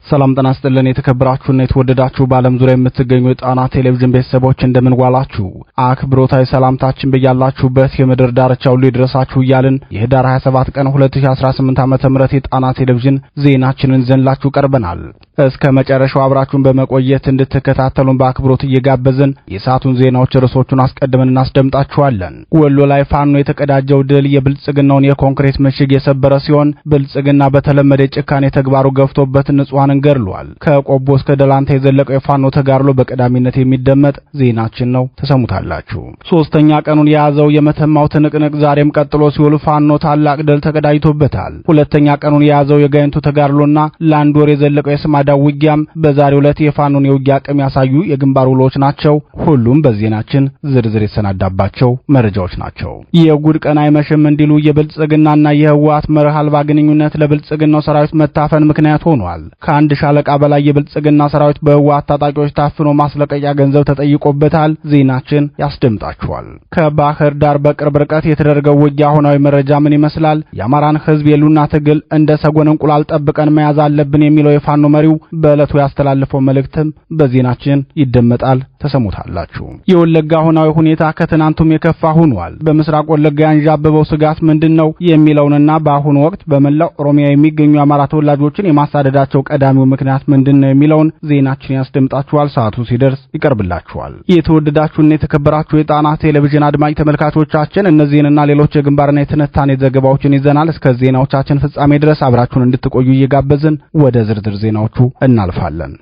ሰላም ጤና ይስጥልን የተከበራችሁና የተወደዳችሁ በዓለም ዙሪያ የምትገኙ የጣና ቴሌቪዥን ቤተሰቦች እንደምን ዋላችሁ? አክብሮታዊ ሰላምታችን በያላችሁበት የምድር ዳርቻ ሁሉ ይድረሳችሁ እያልን የህዳር 27 ቀን 2018 ዓ.ም የጣና ቴሌቪዥን ዜናችንን ይዘንላችሁ ቀርበናል። እስከ መጨረሻው አብራችሁን በመቆየት እንድትከታተሉን በአክብሮት እየጋበዝን የሰዓቱን ዜናዎች ርዕሶቹን አስቀድመን እናስደምጣችኋለን። ወሎ ላይ ፋኖ የተቀዳጀው ድል የብልጽግናውን የኮንክሪት ምሽግ የሰበረ ሲሆን ብልጽግና በተለመደ ጭካኔ ተግባሩ ገፍቶበት ንጹሃን ገርሏል። ከቆቦ እስከ ደላንታ የዘለቀው የፋኖ ተጋድሎ በቀዳሚነት የሚደመጥ ዜናችን ነው፣ ተሰሙታላችሁ። ሶስተኛ ቀኑን የያዘው የመተማው ትንቅንቅ ዛሬም ቀጥሎ ሲውል ፋኖ ታላቅ ድል ተቀዳጅቶበታል። ሁለተኛ ቀኑን የያዘው የጋይንቱ ተጋድሎና ለአንድ ወር የዘለቀው የስማዳው ውጊያም በዛሬው ዕለት የፋኖን የውጊያ አቅም ያሳዩ የግንባር ውሎች ናቸው። ሁሉም በዜናችን ዝርዝር የተሰናዳባቸው መረጃዎች ናቸው። የጉድ ቀን አይመሽም እንዲሉ የብልጽግናና የህወሓት መርህ አልባ ግንኙነት ለብልጽግናው ሰራዊት መታፈን ምክንያት ሆኗል። አንድ ሻለቃ በላይ የብልጽግና ሰራዊት በህወሓት ታጣቂዎች ታፍኖ ማስለቀቂያ ገንዘብ ተጠይቆበታል። ዜናችን ያስደምጣችኋል። ከባህር ዳር በቅርብ ርቀት የተደረገው ውጊያ ሆናዊ መረጃ ምን ይመስላል? የአማራን ህዝብ የሉና ትግል እንደ ሰጎን እንቁላል ጠብቀን መያዝ አለብን የሚለው የፋኖ መሪው በዕለቱ ያስተላለፈው መልእክትም በዜናችን ይደመጣል፣ ተሰሙታላችሁ። የወለጋ ሆናዊ ሁኔታ ከትናንቱም የከፋ ሆኗል። በምስራቅ ወለጋ ያንዣበበው ስጋት ምንድነው የሚለውንና በአሁኑ ወቅት በመላው ኦሮሚያ የሚገኙ የአማራ ተወላጆችን የማሳደዳቸው ቀዳሚው ምክንያት ምንድነው የሚለውን ዜናችን ያስደምጣችኋል። ሰዓቱ ሲደርስ ይቀርብላችኋል። የተወደዳችሁና የተከበራችሁ የጣና ቴሌቪዥን አድማጭ ተመልካቾቻችን እነዚህንና ሌሎች የግንባርና የትንታኔ ዘገባዎችን ይዘናል። እስከ ዜናዎቻችን ፍጻሜ ድረስ አብራችሁን እንድትቆዩ እየጋበዝን ወደ ዝርዝር ዜናዎቹ እናልፋለን።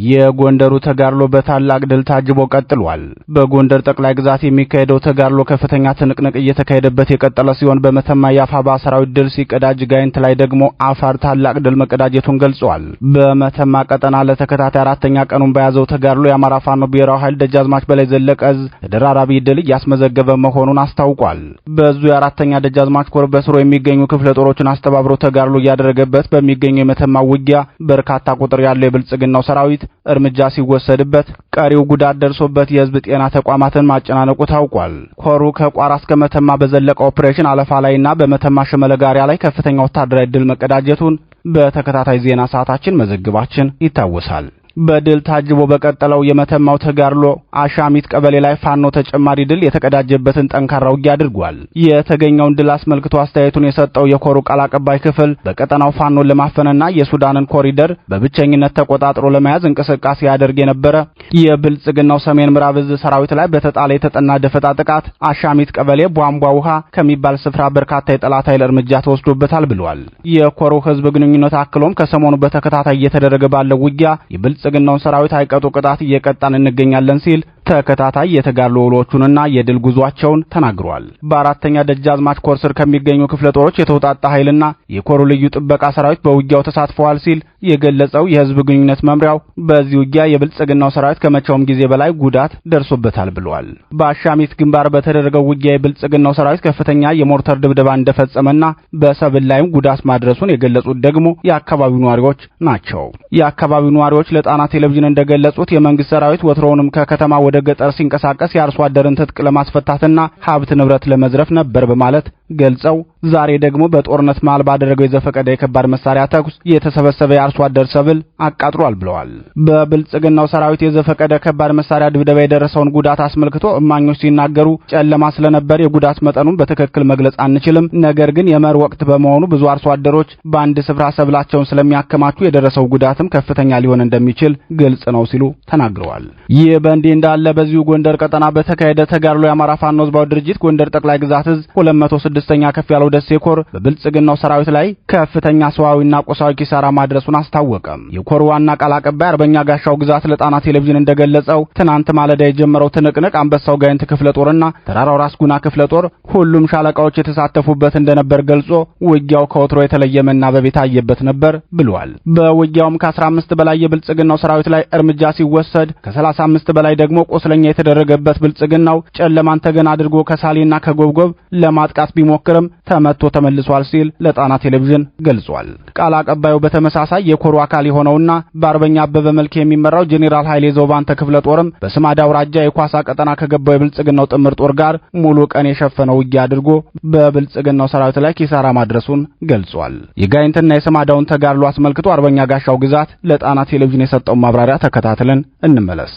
የጎንደሩ ተጋድሎ በታላቅ ድል ታጅቦ ቀጥሏል። በጎንደር ጠቅላይ ግዛት የሚካሄደው ተጋድሎ ከፍተኛ ትንቅንቅ እየተካሄደበት የቀጠለ ሲሆን በመተማ የአፋባ ሰራዊት ድል ሲቀዳጅ፣ ጋይንት ላይ ደግሞ አፋር ታላቅ ድል መቀዳጀቱን ገልጿል። በመተማ ቀጠና ለተከታታይ አራተኛ ቀኑን በያዘው ተጋድሎ የአማራ ፋኖ ብሔራዊ ኃይል ደጃዝማች በላይ ዘለቀ ዕዝ ተደራራቢ ድል እያስመዘገበ መሆኑን አስታውቋል። በዙ የአራተኛ ደጃዝማች ኮር በስሩ የሚገኙ ክፍለ ጦሮችን አስተባብሮ ተጋድሎ እያደረገበት በሚገኘው የመተማ ውጊያ በርካታ ቁጥር ያለው የብልጽግናው ሰራዊት እርምጃ ሲወሰድበት ቀሪው ጉዳት ደርሶበት የህዝብ ጤና ተቋማትን ማጨናነቁ ታውቋል። ኮሩ ከቋራ እስከ መተማ በዘለቀ ኦፕሬሽን አለፋ ላይና በመተማ ሸመለጋሪያ ላይ ከፍተኛ ወታደራዊ ድል መቀዳጀቱን በተከታታይ ዜና ሰዓታችን መዘግባችን ይታወሳል። በድል ታጅቦ በቀጠለው የመተማው ተጋድሎ አሻሚት ቀበሌ ላይ ፋኖ ተጨማሪ ድል የተቀዳጀበትን ጠንካራ ውጊያ አድርጓል። የተገኘውን ድል አስመልክቶ አስተያየቱን የሰጠው የኮሩ ቃል አቀባይ ክፍል በቀጠናው ፋኖን ለማፈንና የሱዳንን ኮሪደር በብቸኝነት ተቆጣጥሮ ለመያዝ እንቅስቃሴ ያደርግ የነበረ የብልጽግናው ሰሜን ምዕራብ ዕዝ ሰራዊት ላይ በተጣለ የተጠና ደፈጣ ጥቃት አሻሚት ቀበሌ ቧንቧ ውሃ ከሚባል ስፍራ በርካታ የጠላት ኃይል እርምጃ ተወስዶበታል ብሏል። የኮሩ ህዝብ ግንኙነት አክሎም ከሰሞኑ በተከታታይ እየተደረገ ባለው ውጊያ የብልጽግናውን ሰራዊት አይቀጡ ቅጣት እየቀጣን እንገኛለን ሲል ተከታታይ የተጋድሎ ውሎቹንና የድል ጉዟቸውን ተናግሯል። በአራተኛ ደጃዝማች ኮር ስር ከሚገኙ ክፍለ ጦሮች የተውጣጣ ኃይልና የኮሩ ልዩ ጥበቃ ሰራዊት በውጊያው ተሳትፈዋል ሲል የገለጸው የህዝብ ግንኙነት መምሪያው በዚህ ውጊያ የብልጽግናው ሰራዊት ከመቼውም ጊዜ በላይ ጉዳት ደርሶበታል ብሏል። በአሻሚት ግንባር በተደረገው ውጊያ የብልጽግናው ሰራዊት ከፍተኛ የሞርተር ድብደባ እንደፈጸመና በሰብል ላይም ጉዳት ማድረሱን የገለጹት ደግሞ የአካባቢው ነዋሪዎች ናቸው። የአካባቢው ነዋሪዎች ለጣና ቴሌቪዥን እንደገለጹት የመንግስት ሰራዊት ወትሮውንም ከከተማ ወደ ገጠር ሲንቀሳቀስ የአርሶ አደርን ትጥቅ ለማስፈታትና ሀብት ንብረት ለመዝረፍ ነበር በማለት ገልጸው ዛሬ ደግሞ በጦርነት መሃል ባደረገው የዘፈቀደ የከባድ መሳሪያ ተኩስ የተሰበሰበ የአርሶ አደር ሰብል አቃጥሏል ብለዋል። በብልጽግናው ሰራዊት የዘፈቀደ ከባድ መሳሪያ ድብደባ የደረሰውን ጉዳት አስመልክቶ እማኞች ሲናገሩ ጨለማ ስለነበር የጉዳት መጠኑን በትክክል መግለጽ አንችልም፣ ነገር ግን የመኸር ወቅት በመሆኑ ብዙ አርሶ አደሮች በአንድ ስፍራ ሰብላቸውን ስለሚያከማቹ የደረሰው ጉዳትም ከፍተኛ ሊሆን እንደሚችል ግልጽ ነው ሲሉ ተናግረዋል። ይህ በእንዲህ እንዳለ በዚሁ ጎንደር ቀጠና በተካሄደ ተጋድሎ የአማራ ፋኖ ህዝባዊ ድርጅት ጎንደር ጠቅላይ ግዛት ዕዝ 206ኛ ከፍ ያለው ደሴ ኮር በብልጽግናው ሰራዊት ላይ ከፍተኛ ሰዋዊና ቁሳዊ ኪሳራ ማድረሱን አስታወቀ። የኮር ዋና ቃል አቀባይ አርበኛ ጋሻው ግዛት ለጣና ቴሌቪዥን እንደገለጸው ትናንት ማለዳ የጀመረው ትንቅንቅ አንበሳው ጋይንት ክፍለ ጦርና ተራራው ራስ ጉና ክፍለ ጦር ሁሉም ሻለቃዎች የተሳተፉበት እንደነበር ገልጾ ውጊያው ከወትሮ የተለየ መናበብ የታየበት ነበር ብሏል። በውጊያውም ከ15 በላይ የብልጽግናው ሰራዊት ላይ እርምጃ ሲወሰድ ከ35 በላይ ደግሞ ቁስለኛ የተደረገበት ብልጽግናው ጨለማን ተገን አድርጎ ከሳሌና ከጎብጎብ ለማጥቃት ቢሞክርም ተመቶ ተመልሷል ሲል ለጣና ቴሌቪዥን ገልጿል። ቃል አቀባዩ በተመሳሳይ የኮሩ አካል የሆነውና በአርበኛ አበበ መልክ የሚመራው ጄኔራል ኃይሌ ዘውባንተ ክፍለ ጦርም በስማዳ አውራጃ የኳሳ ቀጠና ከገባው የብልጽግናው ጥምር ጦር ጋር ሙሉ ቀን የሸፈነው ውጊያ አድርጎ በብልጽግናው ሰራዊት ላይ ኪሳራ ማድረሱን ገልጿል። የጋይንትና የስማዳውን ተጋድሎ አስመልክቶ አርበኛ ጋሻው ግዛት ለጣና ቴሌቪዥን የሰጠው ማብራሪያ ተከታትለን እንመለስ።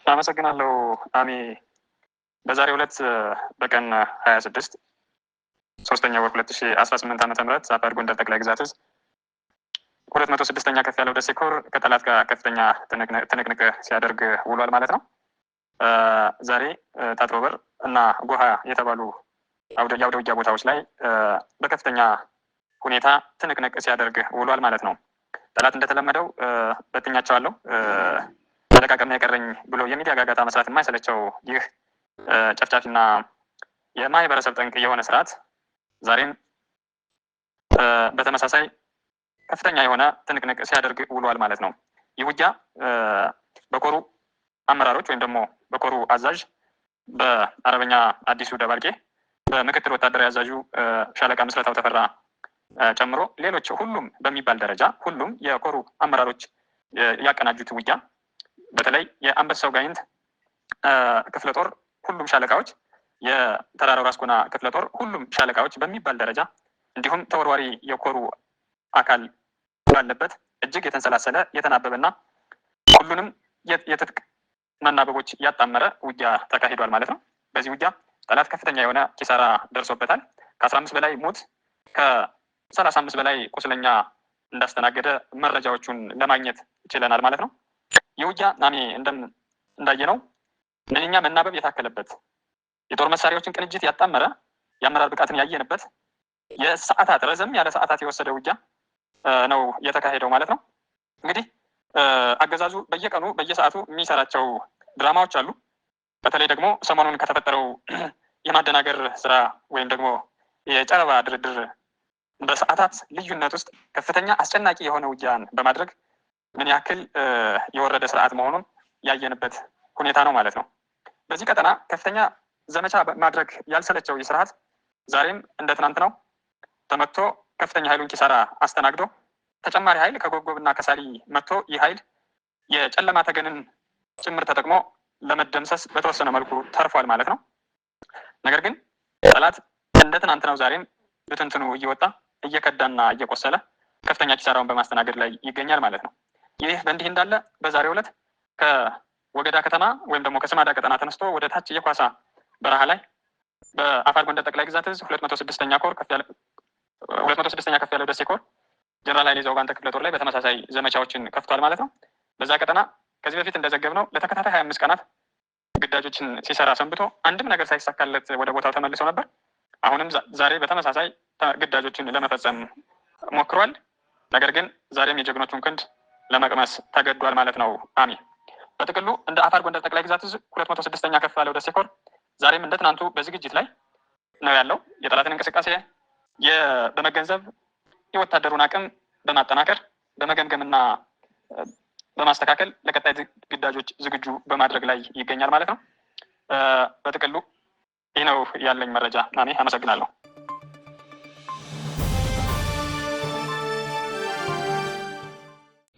አመሰግናለሁ አሚ። በዛሬው ዕለት በቀን 26 3ኛ ወር 2018 ዓ.ም አፋር ጎንደር ጠቅላይ ግዛት 206ኛ ከፍ ያለው ደሴ ኮር ከጠላት ጋር ከፍተኛ ትንቅንቅ ሲያደርግ ውሏል ማለት ነው። ዛሬ ታጥሮበር እና ጎሃ የተባሉ የአውደ ውጊያ ቦታዎች ላይ በከፍተኛ ሁኔታ ትንቅንቅ ሲያደርግ ውሏል ማለት ነው። ጠላት እንደተለመደው በትኛቸዋለሁ ተለቃቀም ያቀረኝ ብሎ የሚዲያ ጋጋታ መስራት የማይሰለቸው ይህ ጨፍጫፊና የማህበረሰብ ጠንቅ የሆነ ስርዓት ዛሬም በተመሳሳይ ከፍተኛ የሆነ ትንቅንቅ ሲያደርግ ውሏል ማለት ነው። ይህ ውጊያ በኮሩ አመራሮች ወይም ደግሞ በኮሩ አዛዥ በአርበኛ አዲሱ ደባልቄ፣ በምክትል ወታደራዊ አዛዡ ሻለቃ ምስረታው ተፈራ ጨምሮ ሌሎች ሁሉም በሚባል ደረጃ ሁሉም የኮሩ አመራሮች ያቀናጁት ውጊያ በተለይ የአንበሳው ጋይንት ክፍለ ጦር ሁሉም ሻለቃዎች፣ የተራራው ራስኮና ክፍለ ጦር ሁሉም ሻለቃዎች በሚባል ደረጃ እንዲሁም ተወርዋሪ የኮሩ አካል ባለበት እጅግ የተንሰላሰለ የተናበበና ሁሉንም የትጥቅ መናበቦች ያጣመረ ውጊያ ተካሂዷል ማለት ነው። በዚህ ውጊያ ጠላት ከፍተኛ የሆነ ኪሳራ ደርሶበታል። ከ15 በላይ ሞት ከ35 በላይ ቁስለኛ እንዳስተናገደ መረጃዎቹን ለማግኘት ይችለናል ማለት ነው። ይህ ውጊያ ናሜ እንዳየነው ምንኛ መናበብ የታከለበት የጦር መሳሪያዎችን ቅንጅት ያጣመረ የአመራር ብቃትን ያየንበት የሰዓታት ረዘም ያለ ሰዓታት የወሰደ ውጊያ ነው የተካሄደው ማለት ነው። እንግዲህ አገዛዙ በየቀኑ በየሰዓቱ የሚሰራቸው ድራማዎች አሉ። በተለይ ደግሞ ሰሞኑን ከተፈጠረው የማደናገር ስራ ወይም ደግሞ የጨረባ ድርድር በሰዓታት ልዩነት ውስጥ ከፍተኛ አስጨናቂ የሆነ ውጊያን በማድረግ ምን ያክል የወረደ ስርዓት መሆኑን ያየንበት ሁኔታ ነው ማለት ነው። በዚህ ቀጠና ከፍተኛ ዘመቻ ማድረግ ያልሰለቸው ይህ ስርዓት ዛሬም እንደ ትናንት ነው ተመቶ ከፍተኛ ኃይሉን ኪሳራ አስተናግዶ ተጨማሪ ኃይል ከጎብጎብና ከሳሊ መጥቶ ይህ ኃይል የጨለማ ተገንን ጭምር ተጠቅሞ ለመደምሰስ በተወሰነ መልኩ ተርፏል ማለት ነው። ነገር ግን ጠላት እንደ ትናንት ነው ዛሬም ብትንትኑ እየወጣ እየከዳና እየቆሰለ ከፍተኛ ኪሳራውን በማስተናገድ ላይ ይገኛል ማለት ነው። ይህ በእንዲህ እንዳለ በዛሬው ዕለት ከወገዳ ከተማ ወይም ደግሞ ከስማዳ ቀጠና ተነስቶ ወደ ታች የኳሳ በረሃ ላይ በአፋር ጎንደር ጠቅላይ ግዛት 206ኛ ኮር 206ኛ ከፍ ያለው ደሴ ኮር ጀነራል ኃይሌ ዘውባንተ ክፍለ ጦር ላይ በተመሳሳይ ዘመቻዎችን ከፍቷል ማለት ነው። በዛ ቀጠና ከዚህ በፊት እንደዘገብነው ለተከታታይ 25 ቀናት ግዳጆችን ሲሰራ ሰንብቶ አንድም ነገር ሳይሳካለት ወደ ቦታው ተመልሶ ነበር። አሁንም ዛሬ በተመሳሳይ ግዳጆችን ለመፈጸም ሞክሯል። ነገር ግን ዛሬም የጀግኖቹን ክንድ ለመቅመስ ተገዷል ማለት ነው። አሚ በጥቅሉ እንደ አፋር ጎንደር ጠቅላይ ግዛት 206ኛ ከፍ ያለው ደሴ ኮር ዛሬም እንደ ትናንቱ በዝግጅት ላይ ነው ያለው። የጠላትን እንቅስቃሴ በመገንዘብ የወታደሩን አቅም በማጠናከር በመገምገምና በማስተካከል ለቀጣይ ግዳጆች ዝግጁ በማድረግ ላይ ይገኛል ማለት ነው። በጥቅሉ ይህ ነው ያለኝ መረጃ። ናሜ አመሰግናለሁ።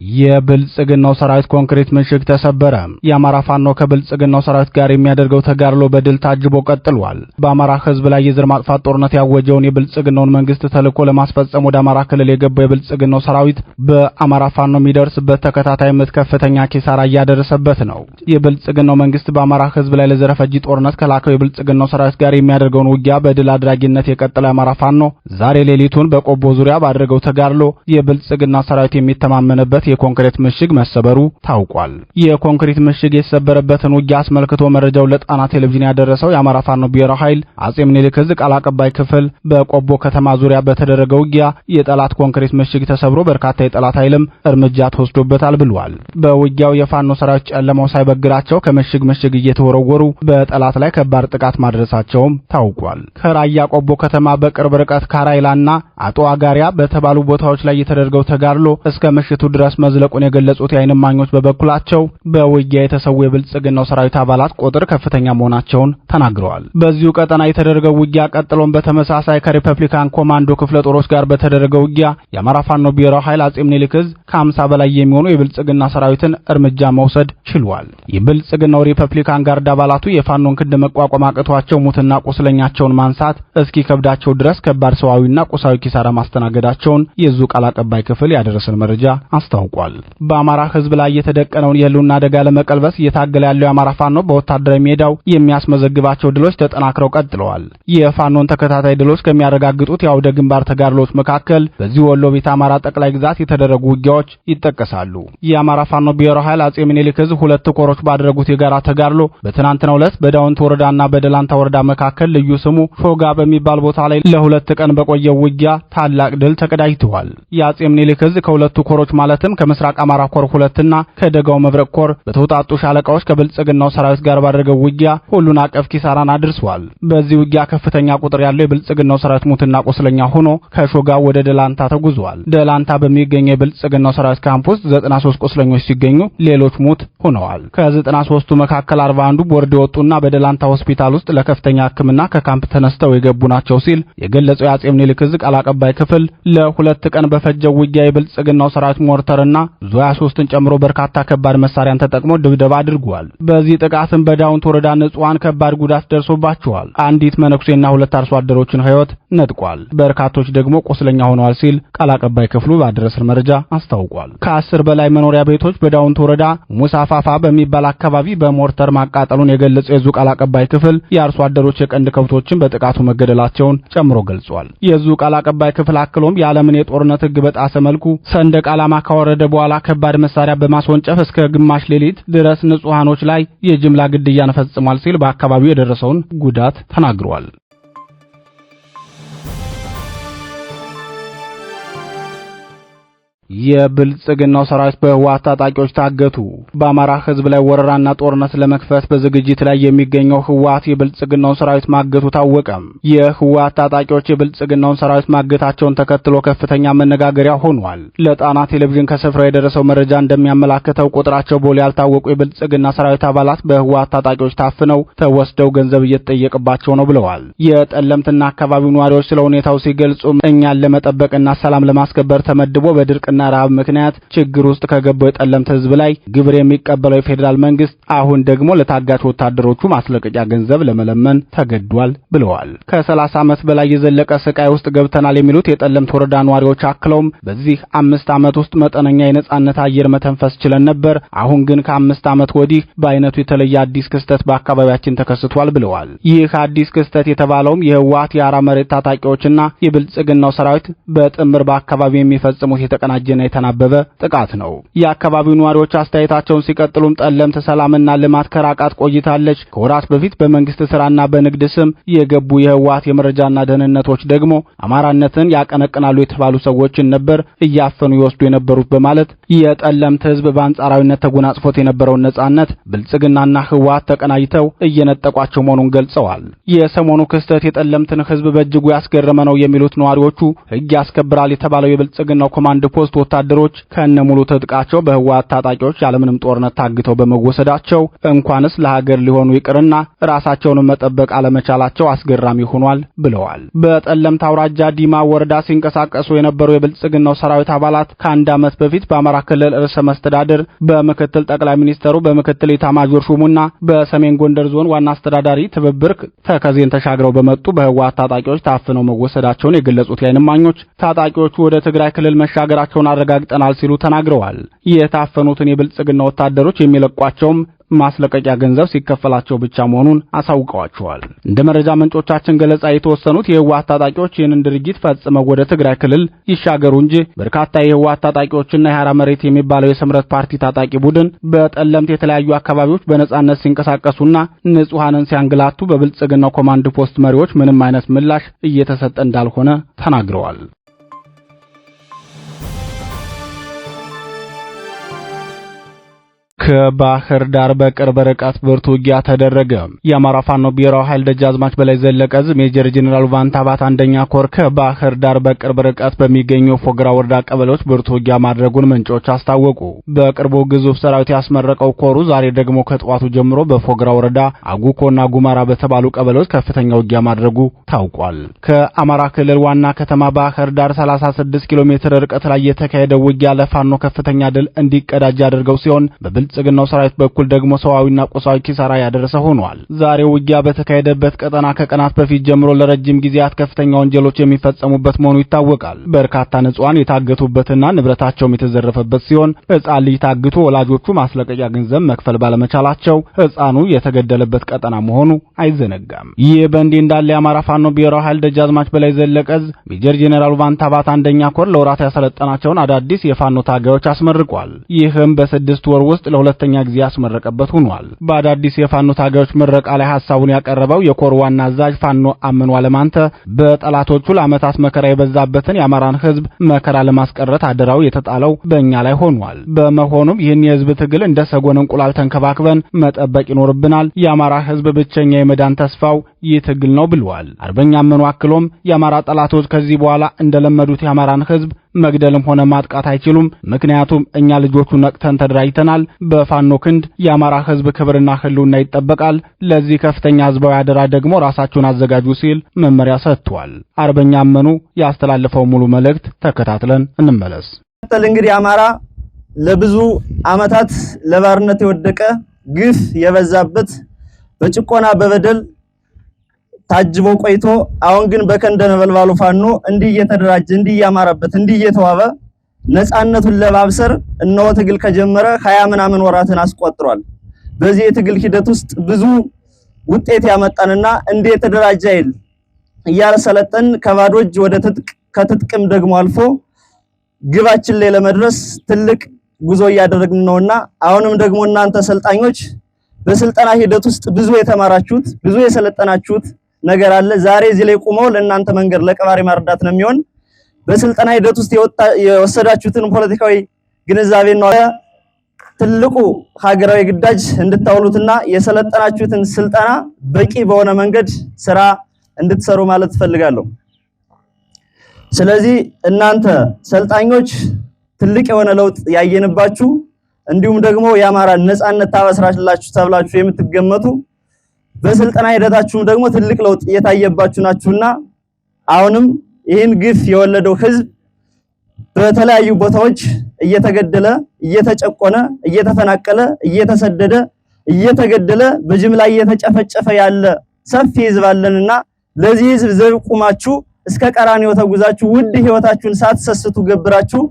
የብልጽግናው ሰራዊት ኮንክሪት ምሽግ ተሰበረ። የአማራ ፋኖ ከብልጽግናው ሰራዊት ጋር የሚያደርገው ተጋድሎ በድል ታጅቦ ቀጥሏል። በአማራ ሕዝብ ላይ የዘር ማጥፋት ጦርነት ያወጀውን የብልጽግናውን መንግስት ተልዕኮ ለማስፈጸም ወደ አማራ ክልል የገባው የብልጽግናው ሰራዊት በአማራ ፋኖ የሚደርስበት ተከታታይ ምት ከፍተኛ ኪሳራ እያደረሰበት ነው። የብልጽግናው መንግስት በአማራ ሕዝብ ላይ ለዘረፈጂ ጦርነት ከላከው የብልጽግናው ሰራዊት ጋር የሚያደርገውን ውጊያ በድል አድራጊነት የቀጠለው የአማራ ፋኖ ዛሬ ሌሊቱን በቆቦ ዙሪያ ባደረገው ተጋድሎ የብልጽግና ሰራዊት የሚተማመንበት የኮንክሪት ምሽግ መሰበሩ ታውቋል። የኮንክሪት ምሽግ የተሰበረበትን ውጊያ አስመልክቶ መረጃው ለጣና ቴሌቪዥን ያደረሰው የአማራ ፋኖ ብሔራዊ ኃይል አጼ ምኒልክ ዕዝ ቃል አቀባይ ክፍል በቆቦ ከተማ ዙሪያ በተደረገው ውጊያ የጠላት ኮንክሪት ምሽግ ተሰብሮ በርካታ የጠላት ኃይልም እርምጃ ተወስዶበታል ብሏል። በውጊያው የፋኖ ሰራዊት ጨለማው ሳይበግራቸው ከምሽግ ምሽግ እየተወረወሩ በጠላት ላይ ከባድ ጥቃት ማድረሳቸውም ታውቋል። ከራያ ቆቦ ከተማ በቅርብ ርቀት ካራይላና አጦ አጋሪያ በተባሉ ቦታዎች ላይ የተደረገው ተጋድሎ እስከ ምሽቱ ድረስ መዝለቁን የገለጹት የዓይን እማኞች በበኩላቸው በውጊያ የተሰዉ የብልጽግናው ሰራዊት አባላት ቁጥር ከፍተኛ መሆናቸውን ተናግረዋል። በዚሁ ቀጠና የተደረገው ውጊያ ቀጥሎም በተመሳሳይ ከሪፐብሊካን ኮማንዶ ክፍለ ጦሮች ጋር በተደረገው ውጊያ የአማራ ፋኖ ብሔራዊ ኃይል አጼ ምኒልክ ዕዝ ከ50 በላይ የሚሆኑ የብልጽግና ሰራዊትን እርምጃ መውሰድ ችሏል። የብልጽግናው ሪፐብሊካን ጋርድ አባላቱ የፋኖን ክንድ መቋቋም አቅቷቸው ሙትና ቁስለኛቸውን ማንሳት እስኪከብዳቸው ድረስ ከባድ ሰዋዊና ቁሳዊ ኪሳራ ማስተናገዳቸውን የዙ ቃል አቀባይ ክፍል ያደረሰን መረጃ አስታውቋል። በአማራ ሕዝብ ላይ የተደቀነውን የህልውና አደጋ ለመቀልበስ እየታገለ ያለው የአማራ ፋኖ በወታደራዊ ሜዳው የሚያስመዘግባቸው ድሎች ተጠናክረው ቀጥለዋል። የፋኖን ተከታታይ ድሎች ከሚያረጋግጡት የአውደ ግንባር ተጋድሎች መካከል በዚህ ወሎ ቤተ አማራ ጠቅላይ ግዛት የተደረጉ ውጊያዎች ይጠቀሳሉ። የአማራ ፋኖ ብሔራዊ ኃይል አጼ ምኒልክ ዕዝ ሁለት ኮሮች ባደረጉት የጋራ ተጋድሎ በትናንትናው ዕለት በዳውንት ወረዳና በደላንታ ወረዳ መካከል ልዩ ስሙ ሾጋ በሚባል ቦታ ላይ ለሁለት ቀን በቆየው ውጊያ ታላቅ ድል ተቀዳጅተዋል። የአጼ ምኒልክ ዕዝ ከሁለቱ ኮሮች ማለትም ከምስራቅ አማራ ኮር 2ና ከደጋው መብረቅ ኮር በተውጣጡ ሻለቃዎች ከብልጽግናው ሰራዊት ጋር ባደረገው ውጊያ ሁሉን አቀፍ ኪሳራን አድርሷል። በዚህ ውጊያ ከፍተኛ ቁጥር ያለው የብልጽግናው ሰራዊት ሙትና ቁስለኛ ሆኖ ከሾጋ ወደ ደላንታ ተጉዟል። ደላንታ በሚገኘው የብልጽግናው ሰራዊት ካምፕ ውስጥ 93 ቁስለኞች ሲገኙ ሌሎች ሙት ሆነዋል። ከ93ቱ መካከል 41ዱ ቦርድ የወጡና በደላንታ ሆስፒታል ውስጥ ለከፍተኛ ሕክምና ከካምፕ ተነስተው የገቡ ናቸው ሲል የገለጸው የአጼ ምኒልክ ዕዝ ቃል አቀባይ ክፍል ለሁለት ቀን በፈጀው ውጊያ የብልጽግናው ሰራዊት ሞርተርና ዙ 23ን ጨምሮ በርካታ ከባድ መሳሪያን ተጠቅሞ ድብደባ አድርጓል። በዚህ ጥቃትም በዳውንት ወረዳ ንጹሃን ከባድ ጉዳት ደርሶባቸዋል። አንዲት መነኩሴና ሁለት አርሶ አደሮችን ሕይወት ነጥቋል። በርካቶች ደግሞ ቁስለኛ ሆነዋል ሲል ቃል አቀባይ ክፍሉ ባደረሰን መረጃ አስታውቋል። ከ10 በላይ መኖሪያ ቤቶች በዳውንት ወረዳ ሙሳፋፋ በሚባል አካባቢ በሞርተር ማቃጠሉን የገለጸው የዙ ቃል አቀባይ ክፍል የአርሶ አደሮች የቀንድ ከብቶችን በጥቃቱ መገደላቸውን ጨምሮ ገልጿል። የዙ ቃል አቀባይ ክፍል አክሎም የዓለምን የጦርነት ሕግ በጣሰ መልኩ ሰንደቅ ዓላማ ካወረደ በኋላ ከባድ መሳሪያ በማስወንጨፍ እስከ ግማሽ ሌሊት ድረስ ንጹሃኖች ላይ የጅምላ ግድያን ፈጽሟል ሲል በአካባቢው የደረሰውን ጉዳት ተናግሯል። የብልጽግናው ሰራዊት በህወሓት ታጣቂዎች ታገቱ። በአማራ ህዝብ ላይ ወረራና ጦርነት ለመክፈት በዝግጅት ላይ የሚገኘው ህወሓት የብልጽግናውን ሰራዊት ማገቱ ታወቀ። የህወሓት ታጣቂዎች የብልጽግናውን ሰራዊት ማገታቸውን ተከትሎ ከፍተኛ መነጋገሪያ ሆኗል። ለጣና ቴሌቪዥን ከስፍራው የደረሰው መረጃ እንደሚያመላክተው ቁጥራቸው በውል ያልታወቁ የብልጽግና ሰራዊት አባላት በህወሓት ታጣቂዎች ታፍነው ተወስደው ገንዘብ እየተጠየቀባቸው ነው ብለዋል። የጠለምትና አካባቢው ነዋሪዎች ስለ ሁኔታው ሲገልጹ እኛን ለመጠበቅና ሰላም ለማስከበር ተመድቦ በድርቅና ረሃብ ምክንያት ችግር ውስጥ ከገባው የጠለምት ህዝብ ላይ ግብር የሚቀበለው የፌዴራል መንግስት አሁን ደግሞ ለታጋች ወታደሮቹ ማስለቀቂያ ገንዘብ ለመለመን ተገዷል ብለዋል። ከ30 ዓመት በላይ የዘለቀ ስቃይ ውስጥ ገብተናል የሚሉት የጠለምት ወረዳ ነዋሪዎች አክለውም በዚህ 5 ዓመት ውስጥ መጠነኛ የነጻነት አየር መተንፈስ ችለን ነበር። አሁን ግን ከ5 ዓመት ወዲህ በአይነቱ የተለየ አዲስ ክስተት በአካባቢያችን ተከስቷል ብለዋል። ይህ አዲስ ክስተት የተባለውም የህወሓት የአራ መሬት ታጣቂዎችና የብልጽግናው ሰራዊት በጥምር በአካባቢው የሚፈጽሙት የተቀናጀ የተናበበ ጥቃት ነው። የአካባቢው ነዋሪዎች አስተያየታቸውን ሲቀጥሉም ጠለምት ሰላምና ልማት ከራቃት ቆይታለች። ከወራት በፊት በመንግስት ስራና በንግድ ስም የገቡ የህወሓት የመረጃና ደህንነቶች ደግሞ አማራነትን ያቀነቅናሉ የተባሉ ሰዎችን ነበር እያፈኑ ይወስዱ የነበሩት በማለት የጠለምት ህዝብ በአንጻራዊነት ተጎናጽፎት የነበረውን ነጻነት ብልጽግናና ህወሓት ተቀናጅተው እየነጠቋቸው መሆኑን ገልጸዋል። የሰሞኑ ክስተት የጠለምትን ህዝብ በእጅጉ ያስገረመ ነው የሚሉት ነዋሪዎቹ ህግ ያስከብራል የተባለው የብልጽግናው ኮማንድ ፖስት ወታደሮች ከነሙሉ ትጥቃቸው በህወሓት ታጣቂዎች ያለምንም ጦርነት ታግተው በመወሰዳቸው እንኳንስ ለሀገር ሊሆኑ ይቅርና ራሳቸውን መጠበቅ አለመቻላቸው አስገራሚ ሆኗል ብለዋል። በጠለምት አውራጃ ዲማ ወረዳ ሲንቀሳቀሱ የነበሩ የብልጽግናው ሰራዊት አባላት ከአንድ ዓመት በፊት በአማራ ክልል ርዕሰ መስተዳድር በምክትል ጠቅላይ ሚኒስተሩ በምክትል ኤታማዦር ሹሙና በሰሜን ጎንደር ዞን ዋና አስተዳዳሪ ትብብር ተከዜን ተሻግረው በመጡ በህወሓት ታጣቂዎች ታፍነው መወሰዳቸውን የገለጹት የዓይን እማኞች ታጣቂዎቹ ወደ ትግራይ ክልል መሻገራቸውን አረጋግጠናል ሲሉ ተናግረዋል። የታፈኑትን የብልጽግና ወታደሮች የሚለቋቸውም ማስለቀቂያ ገንዘብ ሲከፈላቸው ብቻ መሆኑን አሳውቀዋቸዋል። እንደ መረጃ ምንጮቻችን ገለጻ የተወሰኑት የህወሓት ታጣቂዎች ይህንን ድርጊት ፈጽመው ወደ ትግራይ ክልል ይሻገሩ እንጂ በርካታ የህወሓት ታጣቂዎችና የሐራ መሬት የሚባለው የስምረት ፓርቲ ታጣቂ ቡድን በጠለምት የተለያዩ አካባቢዎች በነጻነት ሲንቀሳቀሱና ንጹሃንን ሲያንገላቱ በብልጽግናው ኮማንድ ፖስት መሪዎች ምንም አይነት ምላሽ እየተሰጠ እንዳልሆነ ተናግረዋል። ከባህር ዳር በቅርብ ርቀት ብርቱ ውጊያ ተደረገ። የአማራ ፋኖ ብሔራዊ ኃይል ደጃዝማች በላይ ዘለቀ ዕዝ ሜጀር ጄኔራል ቫንታባት አንደኛ ኮር ከባህር ዳር በቅርብ ርቀት በሚገኙ ፎግራ ወረዳ ቀበሌዎች ብርቱ ውጊያ ማድረጉን ምንጮች አስታወቁ። በቅርቡ ግዙፍ ሰራዊት ያስመረቀው ኮሩ ዛሬ ደግሞ ከጠዋቱ ጀምሮ በፎግራ ወረዳ አጉኮና ጉማራ በተባሉ ቀበሌዎች ከፍተኛ ውጊያ ማድረጉ ታውቋል። ከአማራ ክልል ዋና ከተማ ባህር ዳር 36 ኪሎ ሜትር ርቀት ላይ የተካሄደው ውጊያ ለፋኖ ከፍተኛ ድል እንዲቀዳጅ አድርገው ሲሆን በብልጽግናው ሰራዊት በኩል ደግሞ ሰዋዊና ቁሳዊ ኪሳራ ያደረሰ ሆኗል። ዛሬ ውጊያ በተካሄደበት ቀጠና ከቀናት በፊት ጀምሮ ለረጅም ጊዜያት ከፍተኛ ወንጀሎች የሚፈጸሙበት መሆኑ ይታወቃል። በርካታ ንጹሃን የታገቱበትና ንብረታቸውም የተዘረፈበት ሲሆን ሕፃን ልጅ ታግቶ ወላጆቹ ማስለቀቂያ ገንዘብ መክፈል ባለመቻላቸው ሕፃኑ የተገደለበት ቀጠና መሆኑ አይዘነጋም። ይህ በእንዲህ እንዳለ የአማራ ፋኖ ብሔራዊ ኃይል ደጃዝማች በላይ ዘለቀ ዕዝ ሜጀር ጄኔራል ቫንታባት አንደኛ ኮር ለወራት ያሰለጠናቸውን አዳዲስ የፋኖ ታጋዮች አስመርቋል። ይህም በ6 ወር ውስጥ ለሁለተኛ ጊዜ ያስመረቀበት ሆኗል። በአዳዲስ የፋኖ ታጋዮች ምረቃ ላይ ሐሳቡን ያቀረበው የኮር ዋና አዛዥ ፋኖ አመኑ አለማንተ በጠላቶቹ ለዓመታት መከራ የበዛበትን የአማራን ሕዝብ መከራ ለማስቀረት አደራው የተጣለው በእኛ ላይ ሆኗል። በመሆኑም ይህን የሕዝብ ትግል እንደ ሰጎን እንቁላል ተንከባክበን መጠበቅ ይኖርብናል። የአማራ ሕዝብ ብቸኛ የመዳን ተስፋው ይህ ትግል ነው ብለዋል። አርበኛ አመኑ አክሎም የአማራ ጠላቶች ከዚህ በኋላ እንደለመዱት የአማራን ሕዝብ መግደልም ሆነ ማጥቃት አይችሉም። ምክንያቱም እኛ ልጆቹ ነቅተን ተደራጅተናል። በፋኖ ክንድ የአማራ ሕዝብ ክብርና ህልውና ይጠበቃል። ለዚህ ከፍተኛ ህዝባዊ አደራ ደግሞ ራሳችሁን አዘጋጁ ሲል መመሪያ ሰጥቷል። አርበኛ አመኑ ያስተላለፈው ሙሉ መልእክት ተከታትለን እንመለስ። እንግዲህ አማራ ለብዙ ዓመታት ለባርነት የወደቀ ግፍ የበዛበት በጭቆና በበደል ታጅቦ ቆይቶ አሁን ግን በከንደ ነበልባሉ ፋኖ እንዲህ እየተደራጀ እንዲህ ያማረበት እንዲህ እየተዋበ ነፃነቱን ለማብሰር እነሆ ትግል ከጀመረ 20 ምናምን ወራትን አስቆጥሯል። በዚህ የትግል ሂደት ውስጥ ብዙ ውጤት ያመጣንና እንዲህ የተደራጀ ኃይል እያሰለጠን ከባዶ እጅ ወደ ትጥቅ ከትጥቅም ደግሞ አልፎ ግባችን ላይ ለመድረስ ትልቅ ጉዞ እያደረግን ነውና አሁንም ደግሞ እናንተ ሰልጣኞች በስልጠና ሂደት ውስጥ ብዙ የተማራችሁት ብዙ የሰለጠናችሁት ነገር አለ። ዛሬ እዚህ ላይ ቆመው ለእናንተ መንገድ ለቀባሪ ማርዳት ነው የሚሆን። በስልጠና ሂደት ውስጥ የወሰዳችሁትን ፖለቲካዊ ግንዛቤ ነው ትልቁ ሀገራዊ ግዳጅ እንድታውሉትና የሰለጠናችሁትን ስልጠና በቂ በሆነ መንገድ ስራ እንድትሰሩ ማለት ፈልጋለሁ። ስለዚህ እናንተ ሰልጣኞች ትልቅ የሆነ ለውጥ ያየንባችሁ እንዲሁም ደግሞ የአማራ ነፃነት ታበስራላችሁ ተብላችሁ የምትገመቱ በስልጠና ሂደታችሁም ደግሞ ትልቅ ለውጥ እየታየባችሁ ናችሁና አሁንም ይህን ግፍ የወለደው ህዝብ በተለያዩ ቦታዎች እየተገደለ እየተጨቆነ እየተፈናቀለ እየተሰደደ እየተገደለ በጅምላ እየተጨፈጨፈ ያለ ሰፊ ህዝብ አለንና ለዚህ ህዝብ ዘብ ቁማችሁ እስከ ቀራንዮ ተጉዛችሁ ውድ ህይወታችሁን ሳትሰስቱ ገብራችሁ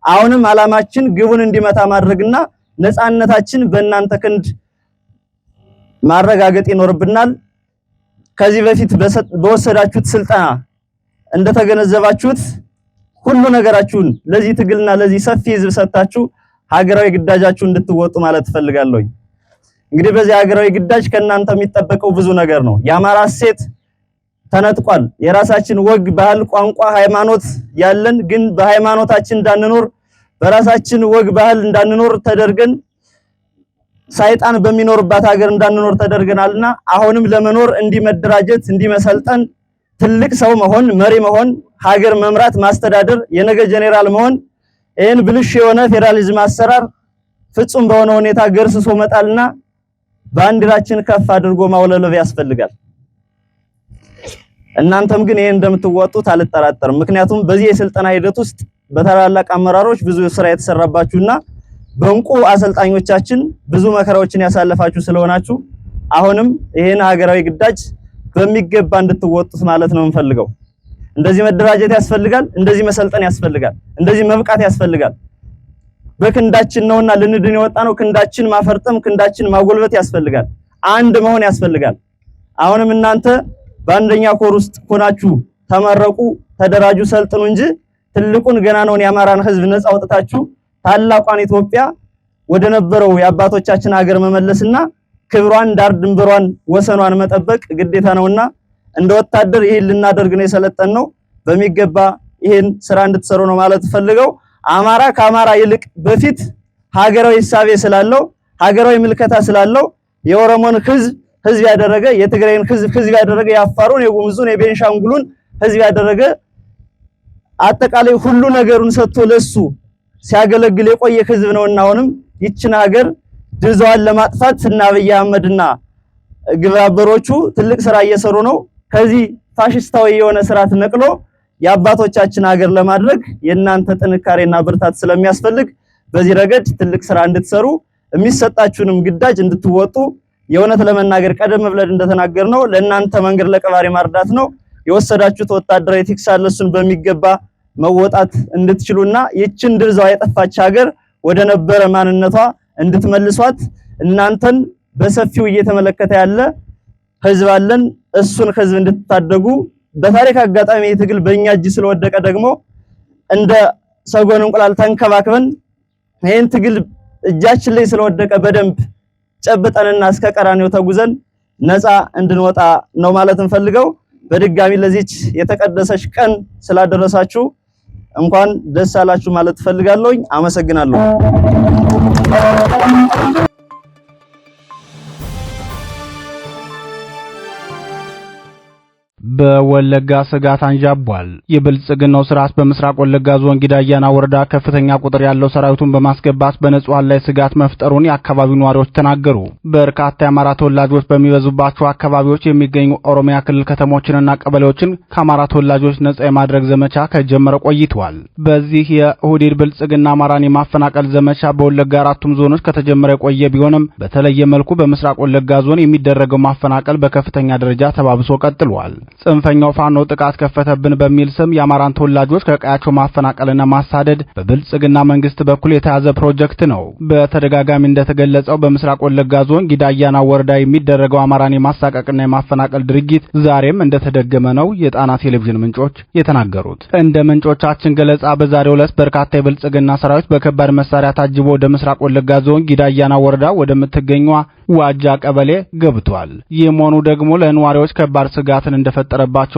አሁንም አላማችን ግቡን እንዲመታ ማድረግና ነፃነታችን በእናንተ ክንድ ማረጋገጥ ይኖርብናል። ከዚህ በፊት በወሰዳችሁት ስልጠና እንደተገነዘባችሁት ሁሉ ነገራችሁን ለዚህ ትግልና ለዚህ ሰፊ ህዝብ ሰጣችሁ ሀገራዊ ግዳጃችሁን እንድትወጡ ማለት ፈልጋለሁ። እንግዲህ በዚህ ሀገራዊ ግዳጅ ከእናንተ የሚጠበቀው ብዙ ነገር ነው። የአማራ ሴት ተነጥቋል። የራሳችን ወግ፣ ባህል፣ ቋንቋ፣ ሃይማኖት ያለን ግን በሃይማኖታችን እንዳንኖር በራሳችን ወግ ባህል እንዳንኖር ተደርገን ሰይጣን በሚኖርባት ሀገር እንዳንኖር ተደርገናልና አሁንም ለመኖር እንዲመደራጀት እንዲመሰልጠን ትልቅ ሰው መሆን መሪ መሆን ሀገር መምራት ማስተዳደር የነገ ጄኔራል መሆን ይሄን ብልሽ የሆነ ፌደራሊዝም አሰራር ፍጹም በሆነ ሁኔታ ገርስሶ መጣልና ባንዲራችን ከፍ አድርጎ ማውለለብ ያስፈልጋል። እናንተም ግን ይሄን እንደምትወጡት አልጠራጠርም። ምክንያቱም በዚህ የስልጠና ሂደት ውስጥ በታላላቅ አመራሮች ብዙ ስራ የተሰራባችሁና በእንቁ አሰልጣኞቻችን ብዙ መከራዎችን ያሳለፋችሁ ስለሆናችሁ አሁንም ይሄን ሀገራዊ ግዳጅ በሚገባ እንድትወጡት ማለት ነው የምፈልገው። እንደዚህ መደራጀት ያስፈልጋል፣ እንደዚህ መሰልጠን ያስፈልጋል፣ እንደዚህ መብቃት ያስፈልጋል። በክንዳችን ነውና ልንድን የወጣነው ክንዳችን ማፈርጠም ክንዳችን ማጎልበት ያስፈልጋል። አንድ መሆን ያስፈልጋል። አሁንም እናንተ በአንደኛ ኮር ውስጥ ሆናችሁ ተመረቁ፣ ተደራጁ፣ ሰልጥኑ እንጂ ትልቁን ገናናውን የአማራን ህዝብ ነፃ አውጥታችሁ ታላቋን ኢትዮጵያ ወደ ነበረው የአባቶቻችን ሀገር መመለስና ክብሯን ዳር ድንበሯን ወሰኗን መጠበቅ ግዴታ ነውና እንደ ወታደር ይሄን ልናደርግ ነው የሰለጠነው። በሚገባ ይሄን ስራ እንድትሰሩ ነው ማለት ፈልገው። አማራ ከአማራ ይልቅ በፊት ሀገራዊ ሂሳቤ ስላለው ሀገራዊ ምልከታ ስላለው የኦሮሞን ህዝብ ያደረገ፣ የትግራይን ህዝብ ያደረገ፣ የአፋሩን፣ የጉሙዙን፣ የቤንሻንጉሉን ህዝብ ያደረገ አጠቃላይ ሁሉ ነገሩን ሰጥቶ ለሱ ሲያገለግል የቆየ ህዝብ ነውና አሁንም ይችን ሀገር ድርዛዋን ለማጥፋት እና አብይ አህመድና ግብረ አበሮቹ ትልቅ ስራ እየሰሩ ነው። ከዚህ ፋሽስታዊ የሆነ ስርዓት ነቅሎ የአባቶቻችን ሀገር ለማድረግ የእናንተ ጥንካሬና ብርታት ስለሚያስፈልግ በዚህ ረገድ ትልቅ ስራ እንድትሰሩ የሚሰጣችሁንም ግዳጅ እንድትወጡ የእውነት ለመናገር ቀደም ብለን እንደተናገርነው ለእናንተ መንገድ ለቀባሪ ማርዳት ነው የወሰዳችሁት ወታደራዊ ኤቲክስ አለ። እሱን በሚገባ መወጣት እንድትችሉና ይችን ድርዛዋ የጠፋች ሀገር ወደ ነበረ ማንነቷ እንድትመልሷት እናንተን በሰፊው እየተመለከተ ያለ ህዝብ አለን። እሱን ህዝብ እንድትታደጉ በታሪክ አጋጣሚ የትግል በእኛ እጅ ስለወደቀ ደግሞ እንደ ሰጎን እንቁላል ተንከባክበን ይሄን ትግል እጃችን ላይ ስለወደቀ በደንብ ጨብጠንና እስከ ቀራኔው ተጉዘን ነፃ እንድንወጣ ነው ማለት እንፈልገው። በድጋሚ ለዚች የተቀደሰች ቀን ስላደረሳችሁ እንኳን ደስ አላችሁ ማለት ፈልጋለሁ። አመሰግናለሁ። በወለጋ ስጋት አንዣቧል። የብልጽግናው ስርዓት በምስራቅ ወለጋ ዞን ጊዳያና ወረዳ ከፍተኛ ቁጥር ያለው ሰራዊቱን በማስገባት በንጹሃን ላይ ስጋት መፍጠሩን የአካባቢው ነዋሪዎች ተናገሩ። በርካታ የአማራ ተወላጆች በሚበዙባቸው አካባቢዎች የሚገኙ ኦሮሚያ ክልል ከተሞችንና ቀበሌዎችን ከአማራ ተወላጆች ነጻ የማድረግ ዘመቻ ከጀመረ ቆይቷል። በዚህ የኦህዴድ ብልጽግና አማራን የማፈናቀል ዘመቻ በወለጋ አራቱም ዞኖች ከተጀመረ የቆየ ቢሆንም በተለየ መልኩ በምስራቅ ወለጋ ዞን የሚደረገው ማፈናቀል በከፍተኛ ደረጃ ተባብሶ ቀጥሏል። ጽንፈኛው ፋኖ ጥቃት ከፈተብን በሚል ስም የአማራን ተወላጆች ከቀያቸው ማፈናቀልና ማሳደድ በብልጽግና መንግስት በኩል የተያዘ ፕሮጀክት ነው። በተደጋጋሚ እንደተገለጸው በምስራቅ ወለጋ ዞን ጊዳያና ወረዳ የሚደረገው አማራን የማሳቀቅና የማፈናቀል ድርጊት ዛሬም እንደተደገመ ነው የጣና ቴሌቪዥን ምንጮች የተናገሩት። እንደ ምንጮቻችን ገለጻ በዛሬው ዕለት በርካታ የብልጽግና ሰራዊት በከባድ መሳሪያ ታጅቦ ወደ ምስራቅ ወለጋ ዞን ጊዳያና ወረዳ ወደምትገኘው ዋጃ ቀበሌ ገብቷል። ይህ መሆኑ ደግሞ ለነዋሪዎች ከባድ ስጋትን እንደፈጠረባቸው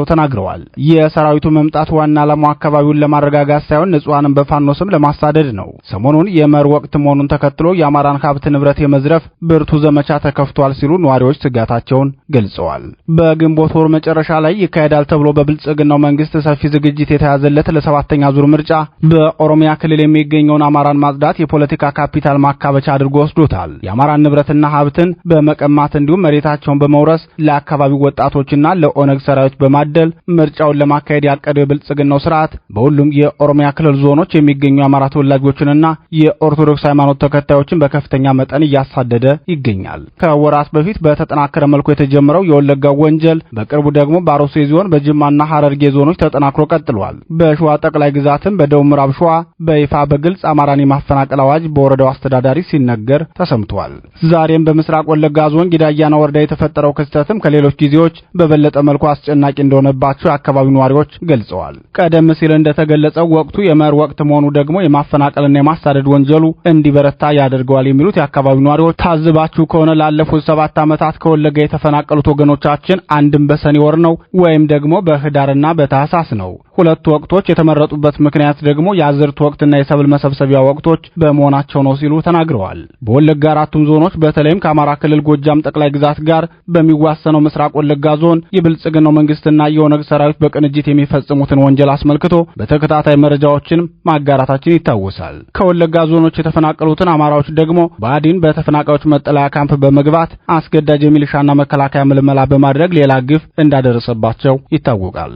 ተናግረዋል። የሰራዊቱ መምጣት ዋና ዓላማው አካባቢውን ለማረጋጋት ሳይሆን ንጹሃንን በፋኖ ስም ለማሳደድ ነው። ሰሞኑን የመኸር ወቅት መሆኑን ተከትሎ የአማራን ሀብት ንብረት የመዝረፍ ብርቱ ዘመቻ ተከፍቷል ሲሉ ነዋሪዎች ስጋታቸውን ገልጸዋል። በግንቦት ወር መጨረሻ ላይ ይካሄዳል ተብሎ በብልጽግናው መንግስት ሰፊ ዝግጅት የተያዘለት ለሰባተኛ ዙር ምርጫ በኦሮሚያ ክልል የሚገኘውን አማራን ማጽዳት የፖለቲካ ካፒታል ማካበቻ አድርጎ ወስዶታል። የአማራን ንብረትና ሀብትን በመቀማት እንዲሁም መሬታቸውን በመውረስ ለአካባቢው ወጣቶችና ለኦነግ ሰራዊት በማደል ምርጫውን ለማካሄድ ያቀደው የብልጽግናው ስርዓት በሁሉም የኦሮሚያ ክልል ዞኖች የሚገኙ የአማራ ተወላጆችንና የኦርቶዶክስ ሃይማኖት ተከታዮችን በከፍተኛ መጠን እያሳደደ ይገኛል። ከወራት በፊት በተጠናከረ መልኩ የተጀመረው የወለጋው ወንጀል በቅርቡ ደግሞ በአርሲ ዞን በጅማና ሐረርጌ ዞኖች ተጠናክሮ ቀጥሏል። በሸዋ ጠቅላይ ግዛትም በደቡብ ምዕራብ ሸዋ በይፋ በግልጽ አማራን የማፈናቀል አዋጅ በወረዳው አስተዳዳሪ ሲነገር ተሰምቷል። ዛሬም በምስራቅ ወለጋ ዞን ጊዳያና ወረዳ የተፈጠረው ክስተትም ከሌሎች ጊዜዎች በበለጠ መልኩ አስጨናቂ እንደሆነባቸው የአካባቢው ነዋሪዎች ገልጸዋል። ቀደም ሲል እንደተገለጸው ወቅቱ የመኸር ወቅት መሆኑ ደግሞ የማፈናቀልና የማሳደድ ወንጀሉ እንዲበረታ ያደርገዋል የሚሉት የአካባቢው ነዋሪዎች ታዝባችሁ ከሆነ ላለፉት 7 ዓመታት ከወለጋ የተፈናቀሉት ወገኖቻችን አንድም በሰኔ ወር ነው ወይም ደግሞ በህዳርና በታህሳስ ነው። ሁለቱ ወቅቶች የተመረጡበት ምክንያት ደግሞ የአዝርት ወቅትና የሰብል መሰብሰቢያ ወቅቶች በመሆናቸው ነው ሲሉ ተናግረዋል። በወለጋ አራቱም ዞኖች በተለይም ከአማራ ክልል ጎጃም ጠቅላይ ግዛት ጋር በሚዋሰነው ምስራቅ ወለጋ ዞን የብልጽግናው መንግስትና የኦነግ ሰራዊት በቅንጅት የሚፈጽሙትን ወንጀል አስመልክቶ በተከታታይ መረጃዎችን ማጋራታችን ይታወሳል። ከወለጋ ዞኖች የተፈናቀሉትን አማራዎች ደግሞ ብአዴን በተፈናቃዮች መጠለያ ካምፕ በመግባት አስገዳጅ የሚሊሻና መከላከያ ምልመላ በማድረግ ሌላ ግፍ እንዳደረሰባቸው ይታወቃል።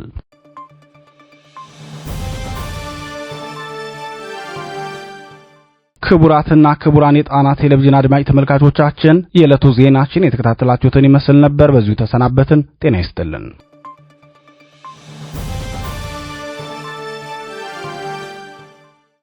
ክቡራትና ክቡራን የጣና ቴሌቪዥን አድማጭ ተመልካቾቻችን የዕለቱ ዜናችን የተከታተላችሁትን ይመስል ነበር። በዚሁ ተሰናበትን። ጤና ይስጥልን።